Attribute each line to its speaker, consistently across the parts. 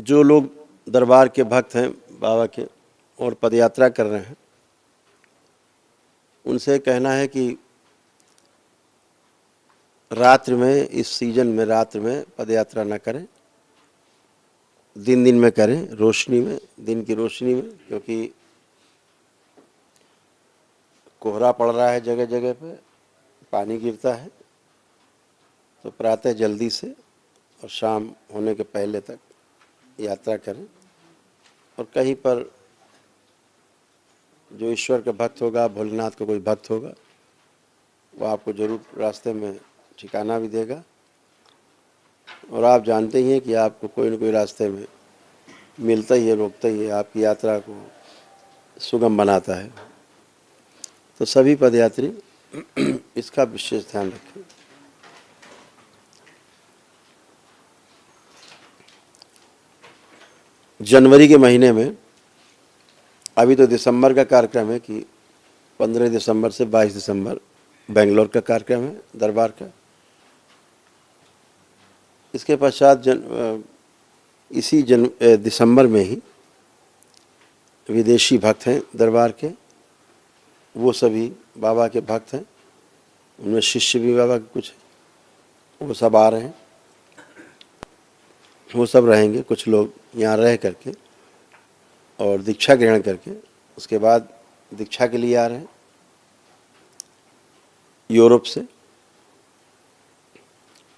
Speaker 1: जो लोग दरबार के भक्त हैं बाबा के और पदयात्रा कर रहे हैं, उनसे कहना है कि रात्रि में, इस सीजन में रात्रि में पदयात्रा न करें, दिन में करें, रोशनी में, दिन की रोशनी में, क्योंकि कोहरा पड़ रहा है जगह जगह पे, पानी गिरता है। तो प्रातः जल्दी से और शाम होने के पहले तक यात्रा करें। और कहीं पर जो ईश्वर का भक्त होगा, भोलेनाथ का कोई भक्त होगा, वो आपको जरूर रास्ते में ठिकाना भी देगा। और आप जानते ही हैं कि आपको कोई न कोई रास्ते में मिलता ही है, रोकता ही है, आपकी यात्रा को सुगम बनाता है। तो सभी पदयात्री इसका विशेष ध्यान रखें। जनवरी के महीने में, अभी तो दिसंबर का कार्यक्रम है कि 15 दिसंबर से 22 दिसंबर बेंगलोर का कार्यक्रम है दरबार का। इसके पश्चात इसी दिसंबर में ही विदेशी भक्त हैं दरबार के, वो सभी बाबा के भक्त हैं, उनमें शिष्य भी बाबा के कुछ हैं, वो सब आ रहे हैं, वो सब रहेंगे। कुछ लोग यहाँ रह करके और दीक्षा ग्रहण करके उसके बाद दीक्षा के लिए आ रहे हैं यूरोप से।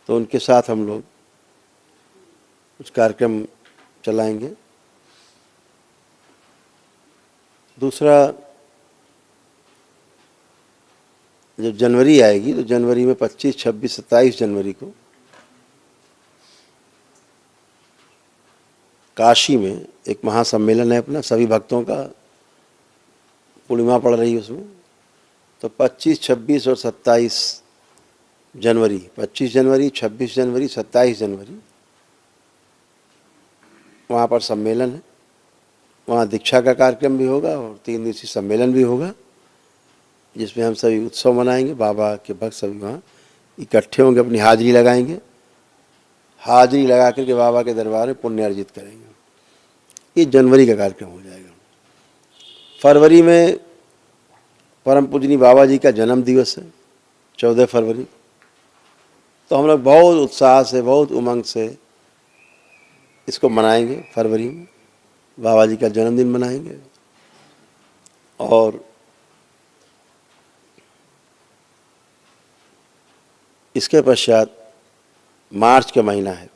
Speaker 1: तो उनके साथ हम लोग कुछ कार्यक्रम चलाएंगे। दूसरा, जब जनवरी आएगी तो जनवरी में 25, 26, 27 जनवरी को काशी में एक महासम्मेलन है अपना, सभी भक्तों का, पूर्णिमा पड़ रही है उसमें। तो 25, 26 और 27 जनवरी, 25 जनवरी, 26 जनवरी, 27 जनवरी वहाँ पर सम्मेलन है। वहाँ दीक्षा का कार्यक्रम भी होगा और 3 दिवसीय सम्मेलन भी होगा, जिसमें हम सभी उत्सव मनाएंगे। बाबा के भक्त सभी वहाँ इकट्ठे होंगे, अपनी हाजिरी लगाएंगे, हाजिरी लगा करके बाबा के दरबार में पुण्य अर्जित करेंगे। ये जनवरी का कार्यक्रम हो जाएगा। फरवरी में परम पूजनीय बाबा जी का जन्म दिवस है, 14 फरवरी। तो हम लोग बहुत उत्साह से, बहुत उमंग से इसको मनाएंगे। फरवरी में बाबा जी का जन्मदिन मनाएंगे। और इसके पश्चात मार्च का महीना है,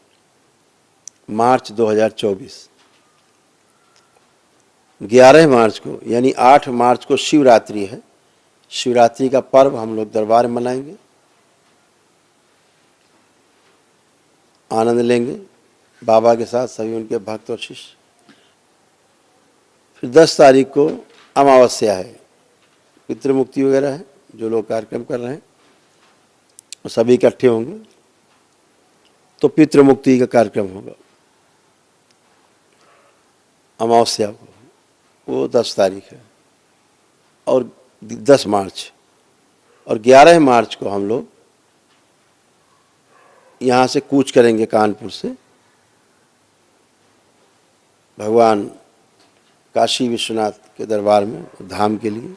Speaker 1: मार्च 2024, 11 मार्च को यानी 8 मार्च को शिवरात्रि है। शिवरात्रि का पर्व हम लोग दरबार में मनाएंगे, आनंद लेंगे बाबा के साथ, सभी उनके भक्त और शिष्य। फिर 10 तारीख को अमावस्या है, पितृमुक्ति वगैरह है, जो लोग कार्यक्रम कर रहे हैं वो सभी इकट्ठे होंगे। तो पितृमुक्ति का कार्यक्रम होगा अमावस्या को, वो 10 तारीख है। और 10 मार्च और 11 मार्च को हम लोग यहाँ से कूच करेंगे कानपुर से भगवान काशी विश्वनाथ के दरबार में, धाम के लिए।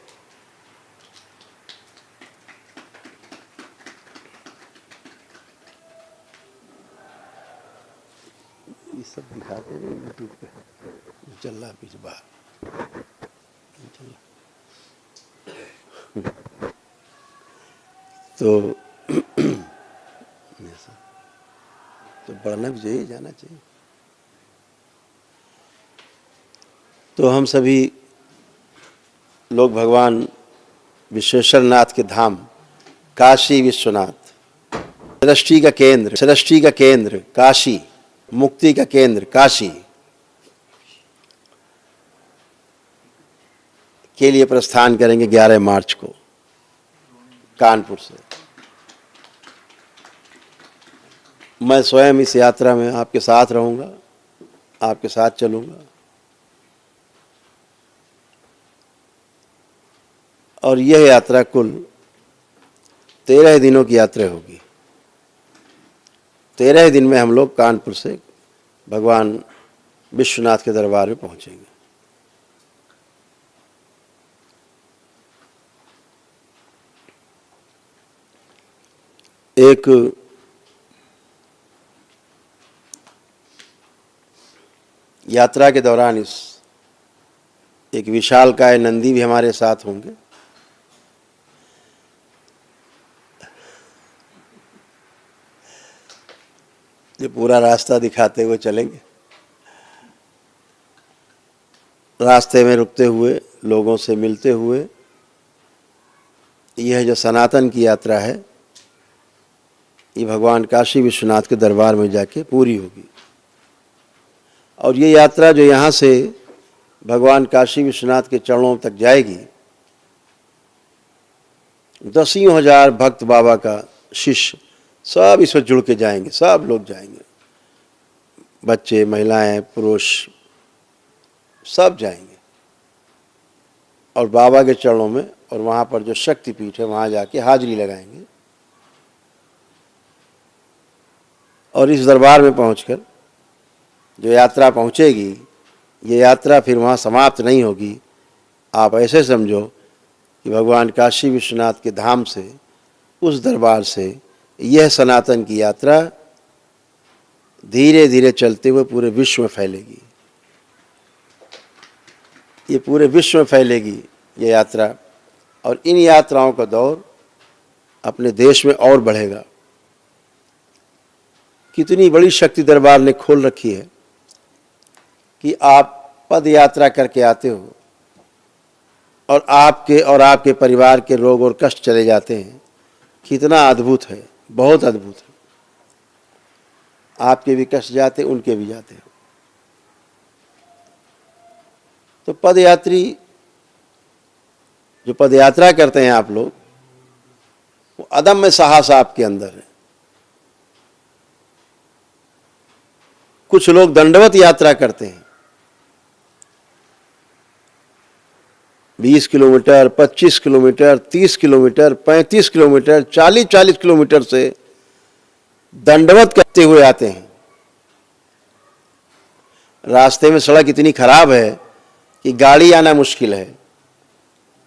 Speaker 1: ये सब दिखाते हैं यूट्यूब पे, चल रहा पीछे बाहर चल रहा। तो पढ़ना भी चाहिए, जाना चाहिए। तो हम सभी लोग भगवान विश्वेश्वर नाथ के धाम काशी विश्वनाथ, सृष्टि का केंद्र काशी, मुक्ति का केंद्र काशी के लिए प्रस्थान करेंगे 11 मार्च को कानपुर से। मैं स्वयं इस यात्रा में आपके साथ रहूंगा, आपके साथ चलूंगा। और यह यात्रा कुल 13 दिनों की यात्रा होगी। 13 दिन में हम लोग कानपुर से भगवान विश्वनाथ के दरबार में पहुंचेंगे। एक यात्रा के दौरान एक विशालकाय नंदी भी हमारे साथ होंगे। ये पूरा रास्ता दिखाते हुए चलेंगे। रास्ते में रुकते हुए, लोगों से मिलते हुए, यह जो सनातन की यात्रा है ये भगवान काशी विश्वनाथ के दरबार में जाके पूरी होगी। और ये यात्रा जो यहाँ से भगवान काशी विश्वनाथ के चरणों तक जाएगी, दसियों हजार भक्त बाबा का शिष्य सब इसमें जुड़ के जाएंगे, सब लोग जाएंगे, बच्चे, महिलाएं, पुरुष सब जाएंगे और बाबा के चरणों में और वहाँ पर जो शक्तिपीठ है वहाँ जाके हाजिरी लगाएंगे। और इस दरबार में पहुंचकर जो यात्रा पहुंचेगी, ये यात्रा फिर वहाँ समाप्त नहीं होगी। आप ऐसे समझो कि भगवान काशी विश्वनाथ के धाम से, उस दरबार से यह सनातन की यात्रा धीरे धीरे चलते हुए पूरे विश्व में फैलेगी। ये पूरे विश्व में फैलेगी ये यात्रा, और इन यात्राओं का दौर अपने देश में और बढ़ेगा। कितनी बड़ी शक्ति दरबार ने खोल रखी है कि आप पद यात्रा करके आते हो और आपके परिवार के रोग और कष्ट चले जाते हैं। कितना अद्भुत है, बहुत अद्भुत है। आपके भी कष्ट जाते, उनके भी जाते हैं। तो पदयात्री जो पदयात्रा करते हैं आप लोग, वो अदम्य साहस आपके अंदर है। कुछ लोग दंडवत यात्रा करते हैं, 20 kilometre, 25 kilometre, 30 kilometre, 35 kilometre, 40-40 kilometre से दंडवत करते हुए आते हैं। रास्ते में सड़क इतनी खराब है कि गाड़ी आना मुश्किल है।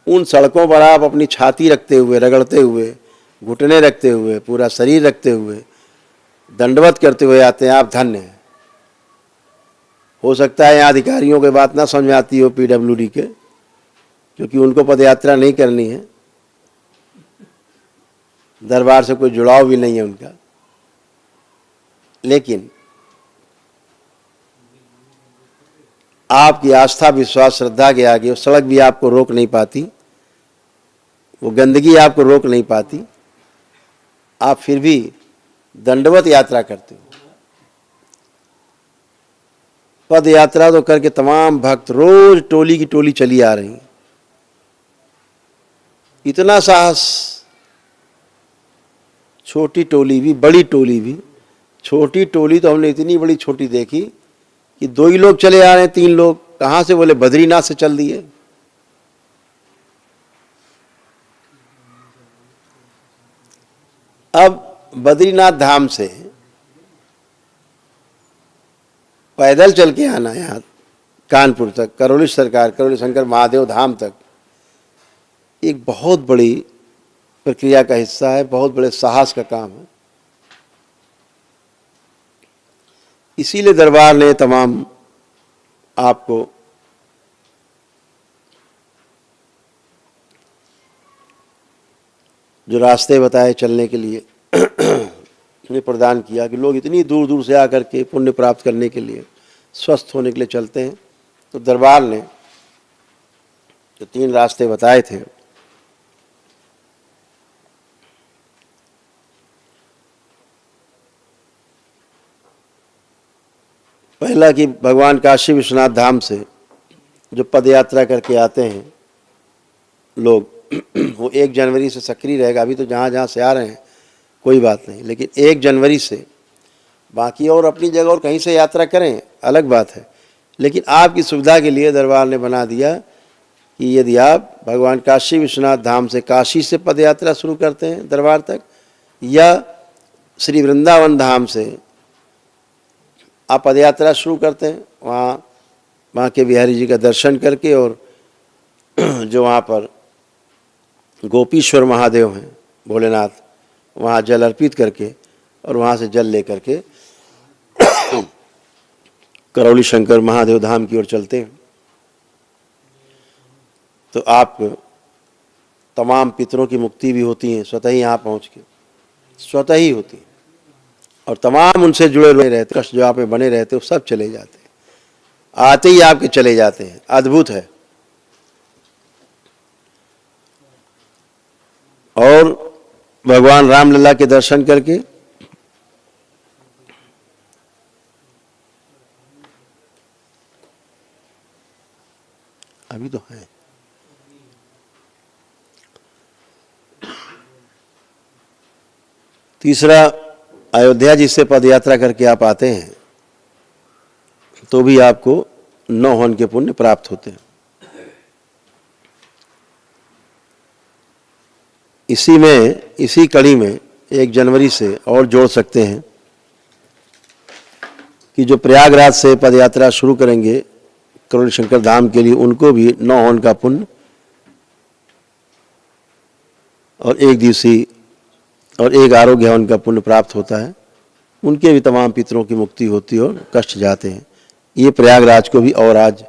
Speaker 1: उन सड़कों पर आप अपनी छाती रखते हुए, रगड़ते हुए, घुटने रखते हुए, पूरा शरीर रखते हुए दंडवत करते हुए आते हैं। आप धन्य हैं। हो सकता है यहाँ अधिकारियों की बात ना समझ आती हो, पीडब्ल्यूडी के, क्योंकि उनको पदयात्रा नहीं करनी है, दरबार से कोई जुड़ाव भी नहीं है उनका। लेकिन आपकी आस्था, विश्वास, श्रद्धा के आगे वो सड़क भी आपको रोक नहीं पाती, वो गंदगी आपको रोक नहीं पाती। आप फिर भी दंडवत यात्रा करते हो। पद यात्रा तो करके तमाम भक्त रोज टोली की टोली चली आ रही हैं। इतना साहस, छोटी टोली भी, बड़ी टोली भी। छोटी टोली तो हमने इतनी बड़ी छोटी देखी कि 2 ही लोग चले आ रहे हैं, 3 लोग कहाँ से? बोले बद्रीनाथ से चल दिए। अब बद्रीनाथ धाम से पैदल चल के आना यहाँ कानपुर तक, करौली सरकार, करौली शंकर महादेव धाम तक, एक बहुत बड़ी प्रक्रिया का हिस्सा है, बहुत बड़े साहस का काम है। इसीलिए दरबार ने तमाम आपको जो रास्ते बताए चलने के लिए ने प्रदान किया कि लोग इतनी दूर दूर से आकर के पुण्य प्राप्त करने के लिए, स्वस्थ होने के लिए चलते हैं। तो दरबार ने जो 3 रास्ते बताए थे, पहला कि भगवान काशी विश्वनाथ धाम से जो पदयात्रा करके आते हैं लोग, वो 1 जनवरी से सक्रिय रहेगा। अभी तो जहाँ जहाँ से आ रहे हैं कोई बात नहीं, लेकिन 1 जनवरी से बाकी और अपनी जगह और कहीं से यात्रा करें, अलग बात है। लेकिन आपकी सुविधा के लिए दरबार ने बना दिया कि यदि आप भगवान काशी विश्वनाथ धाम से, काशी से पदयात्रा शुरू करते हैं दरबार तक, या श्री वृंदावन धाम से आप पदयात्रा शुरू करते हैं, वहाँ के बिहारी जी का दर्शन करके और जो वहाँ पर गोपीश्वर महादेव हैं भोलेनाथ, वहाँ जल अर्पित करके और वहाँ से जल लेकर के करौली शंकर महादेव धाम की ओर चलते हैं। तो आप तमाम पितरों की मुक्ति भी होती है स्वतः ही यहाँ पहुँच के, स्वतः ही होती है, और तमाम उनसे जुड़े हुए रहते, कष्ट जो आप में बने रहते वो सब चले जाते हैं, आते ही आपके चले जाते हैं। अद्भुत है। और भगवान रामलला के दर्शन करके अभी तो है, तीसरा, अयोध्या जी से पदयात्रा करके आप आते हैं तो भी आपको 9 हवन के पुण्य प्राप्त होते हैं। इसी कड़ी में 1 जनवरी से और जोड़ सकते हैं कि जो प्रयागराज से पदयात्रा शुरू करेंगे करौली शंकर धाम के लिए, उनको भी 9 हवन का पुण्य और 1 दिवसीय और 1 आरोग्य हवन का पुण्य प्राप्त होता है। उनके भी तमाम पितरों की मुक्ति होती है और कष्ट जाते हैं। ये प्रयागराज को भी और आज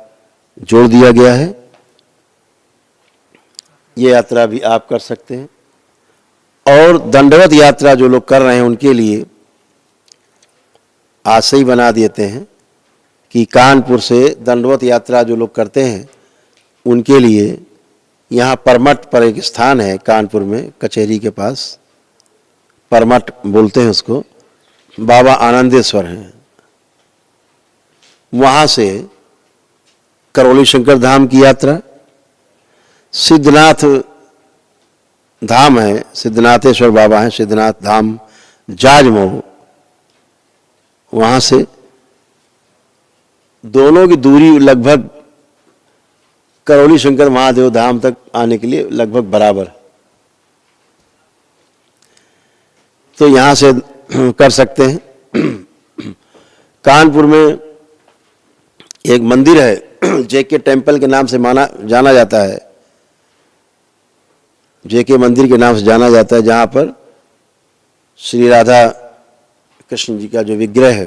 Speaker 1: जोड़ दिया गया है। ये यात्रा भी आप कर सकते हैं। और दंडवत यात्रा जो लोग कर रहे हैं उनके लिए आज से ही बना देते हैं कि कानपुर से दंडवत यात्रा जो लोग करते हैं उनके लिए यहाँ परमठ पर एक स्थान है कानपुर में, कचहरी के पास, परमठ बोलते हैं उसको, बाबा आनंदेश्वर हैं। वहाँ से करौली शंकर धाम की यात्रा, सिद्धनाथ धाम है, सिद्धनाथेश्वर बाबा हैं, सिद्धनाथ धाम जाजमऊ, वहाँ से दोनों की दूरी लगभग करौली शंकर महादेव धाम तक आने के लिए लगभग बराबर। तो यहाँ से कर सकते हैं। कानपुर में एक मंदिर है, जेके टेम्पल के नाम से जाना जाता है, जेके मंदिर के नाम से जाना जाता है, जहाँ पर श्री राधा कृष्ण जी का जो विग्रह है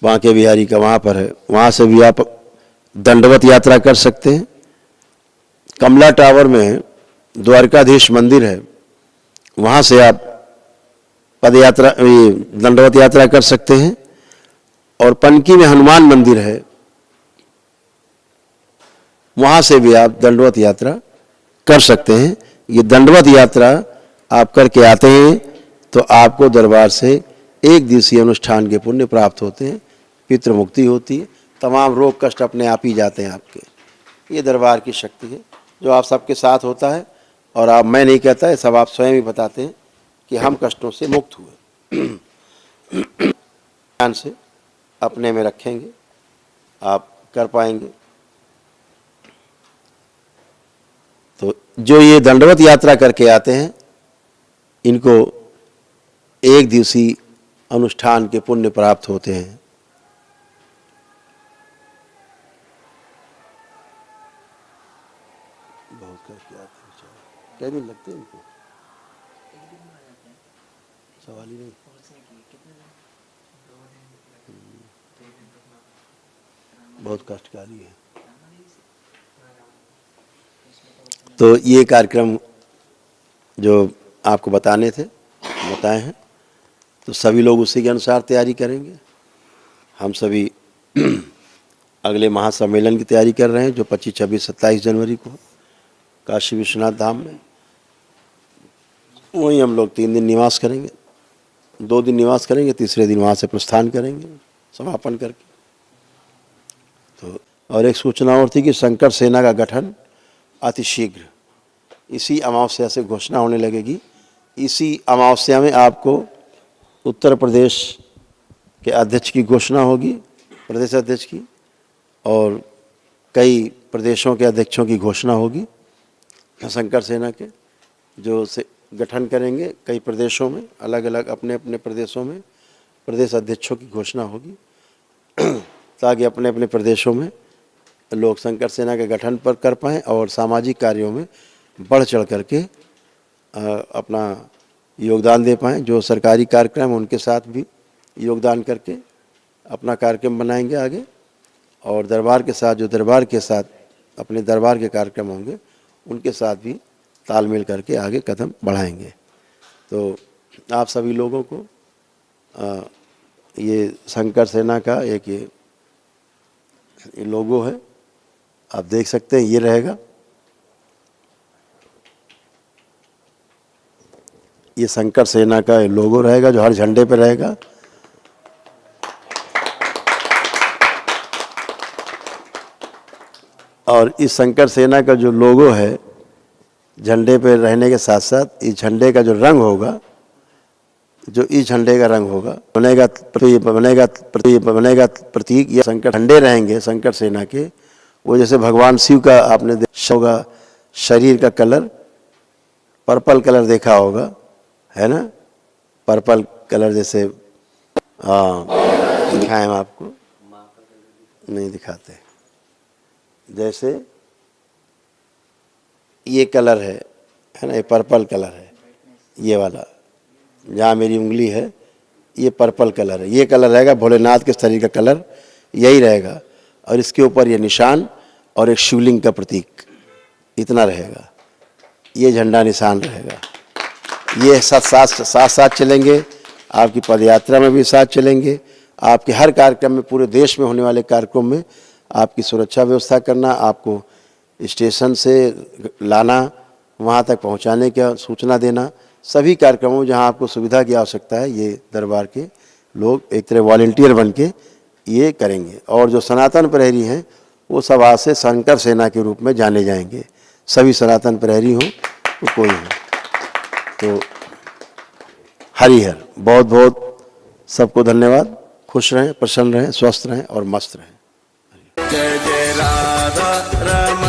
Speaker 1: बांके बिहारी का वहाँ पर है। वहाँ से भी आप दंडवत यात्रा कर सकते हैं। कमला टावर में द्वारकाधीश मंदिर है, वहाँ से आप पदयात्रा दंडवत यात्रा कर सकते हैं। और पनकी में हनुमान मंदिर है, वहाँ से भी आप दंडवत यात्रा कर सकते हैं। ये दंडवत यात्रा आप करके आते हैं तो आपको दरबार से 1 दिवसीय अनुष्ठान के पुण्य प्राप्त होते हैं, पितृ मुक्ति होती है, तमाम रोग कष्ट अपने आप ही जाते हैं आपके। ये दरबार की शक्ति है जो आप सबके साथ होता है। और आप, मैं नहीं कहता है, सब आप स्वयं ही बताते हैं कि हम कष्टों से मुक्त हुए। ध्यान से अपने में रखेंगे, आप कर पाएंगे। तो जो ये दंडवत यात्रा करके आते हैं इनको 1 दिवसीय अनुष्ठान के पुण्य प्राप्त होते हैं। बहुत करके आते हैं, क्या दिन लगते हैं इनको? सवाल ही नहीं। बहुत कष्टकारी है। तो ये कार्यक्रम जो आपको बताने थे बताए हैं, तो सभी लोग उसी के अनुसार तैयारी करेंगे। हम सभी अगले महासम्मेलन की तैयारी कर रहे हैं जो 25, 26, 27 जनवरी को काशी विश्वनाथ धाम में। वहीं हम लोग 3 दिन निवास करेंगे, 2 दिन निवास करेंगे, तीसरे दिन वहाँ से प्रस्थान करेंगे समापन करके। तो और एक सूचना और थी कि शंकर सेना का गठन अतिशीघ्र इसी अमावस्या से घोषणा होने लगेगी। इसी अमावस्या में आपको उत्तर प्रदेश के अध्यक्ष की घोषणा होगी, प्रदेश अध्यक्ष की, और कई प्रदेशों के अध्यक्षों की घोषणा होगी शंकर सेना के, जो से गठन करेंगे कई प्रदेशों में, अलग अलग अपने अपने प्रदेशों में। प्रदेश अध्यक्षों की घोषणा होगी ताकि अपने अपने प्रदेशों में लोग शंकर सेना के गठन पर कर पाएँ और सामाजिक कार्यों में बढ़ चढ़ करके अपना योगदान दे पाएँ। जो सरकारी कार्यक्रम उनके साथ भी योगदान करके अपना कार्यक्रम बनाएंगे आगे, और दरबार के साथ जो दरबार के साथ अपने दरबार के कार्यक्रम होंगे उनके साथ भी तालमेल करके आगे कदम बढ़ाएंगे। तो आप सभी लोगों को ये शंकर सेना का एक ये लोगो है, आप देख सकते हैं, ये रहेगा। ये शंकर सेना का लोगो रहेगा जो हर झंडे पे रहेगा। और इस शंकर सेना का जो लोगो है झंडे पे रहने के साथ साथ इस झंडे का जो रंग होगा, जो इस झंडे का रंग होगा, बनेगा प्रतीक या शंकर झंडे रहेंगे शंकर सेना के। वो जैसे भगवान शिव का आपने देखा होगा शरीर का कलर पर्पल कलर देखा होगा, है ना, पर्पल कलर जैसे, दिखाएं हम आपको, नहीं दिखाते, जैसे ये कलर है ना, ये पर्पल कलर है, ये वाला जहाँ मेरी उंगली है ये पर्पल कलर है, ये कलर रहेगा भोलेनाथ के शरीर का कलर यही रहेगा। और इसके ऊपर ये निशान और एक शिवलिंग का प्रतीक इतना रहेगा, ये झंडा निशान रहेगा। ये साथ चलेंगे, आपकी पदयात्रा में भी साथ चलेंगे, आपके हर कार्यक्रम में, पूरे देश में होने वाले कार्यक्रम में आपकी सुरक्षा व्यवस्था करना, आपको स्टेशन से लाना, वहाँ तक पहुँचाने की सूचना देना, सभी कार्यक्रमों में जहाँ आपको सुविधा की आवश्यकता है ये दरबार के लोग एक तरह वॉलंटियर बन के ये करेंगे। और जो सनातन प्रहरी हैं वो सब आज से शंकर सेना के रूप में जाने जाएंगे, सभी सनातन प्रहरी हों तो कोई हो। तो हरिहर, बहुत बहुत सबको धन्यवाद। खुश रहें, प्रसन्न रहें, स्वस्थ रहें और मस्त रहें।
Speaker 2: जय जय राधा रमण।